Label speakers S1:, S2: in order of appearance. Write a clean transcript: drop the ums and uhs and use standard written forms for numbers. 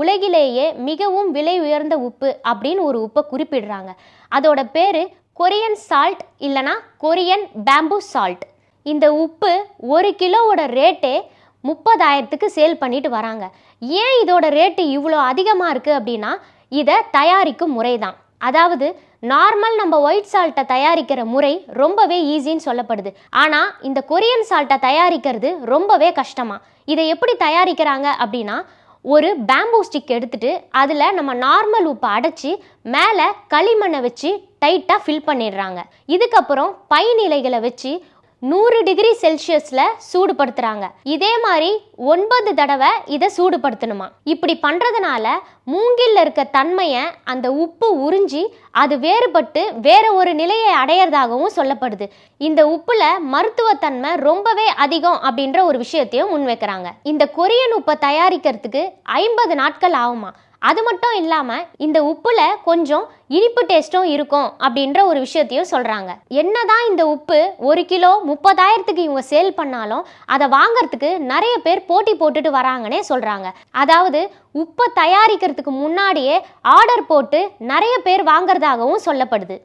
S1: உலகிலேயே மிகவும் விலை உயர்ந்த உப்பு அப்படின்னு ஒரு உப்பை குறிப்பிடுறாங்க. அதோட பேர் கொரியன் சால்ட் இல்லைனா கொரியன் பேம்பூ சால்ட். இந்த உப்பு 1 கிலோவோட ரேட்டே 30,000க்கு சேல் பண்ணிட்டு வராங்க. ஏன் இதோட ரேட்டு இவ்வளோ அதிகமாக இருக்குது அப்படின்னா இதை தயாரிக்கும் முறை தான். அதாவது நார்மல் நம்ம ஒயிட் சால்ட்டை தயாரிக்கிற முறை ரொம்பவே ஈஸின்னு சொல்லப்படுது. ஆனால் இந்த கொரியன் சால்ட்டை தயாரிக்கிறது ரொம்பவே கஷ்டமா. இதை எப்படி தயாரிக்கிறாங்க அப்படின்னா, ஒரு பேம்பூ ஸ்டிக் எடுத்துட்டு அதில் நம்ம நார்மல் உப்பை அடைச்சி மேலே களிமண்ணை வச்சு டைட்டாக ஃபில் பண்ணிடுறாங்க. இதுக்கப்புறம் பைன் இலைகளை வச்சு 100 டிகிரி செல்சியஸில் சூடுபடுத்துகிறாங்க. இதே மாதிரி 9 தடவை இதை சூடுபடுத்தணுமா. இப்படி பண்ணுறதுனால மூங்கில் இருக்க தன்மையை அந்த உப்பு உறிஞ்சி அது வேறுபட்டு வேற ஒரு நிலையை அடையிறதாகவும் சொல்லப்படுது. இந்த உப்புல மருத்துவத்தன்மை ரொம்பவே அதிகம் அப்படின்ற ஒரு விஷயத்தையும் முன்வைக்கிறாங்க. இந்த கொரியன் உப்பை தயாரிக்கிறதுக்கு 50 நாட்கள் ஆகுமா. அது மட்டும் இல்லாமல் இந்த உப்புல கொஞ்சம் இனிப்பு டேஸ்ட்டும் இருக்கும் அப்படின்ற ஒரு விஷயத்தையும் சொல்கிறாங்க. என்னதான் இந்த உப்பு 1 கிலோ 30,000க்கு இவங்க சேல் பண்ணாலும் அதை வாங்கிறதுக்கு நிறைய பேர் போட்டி போட்டுட்டு வராங்கன்னே சொல்கிறாங்க. அதாவது உப்பை தயாரிக்கிறதுக்கு முன்னாடியே ஆர்டர் போட்டு நிறைய பேர் வாங்குறதாகவும் சொல்லப்படுது.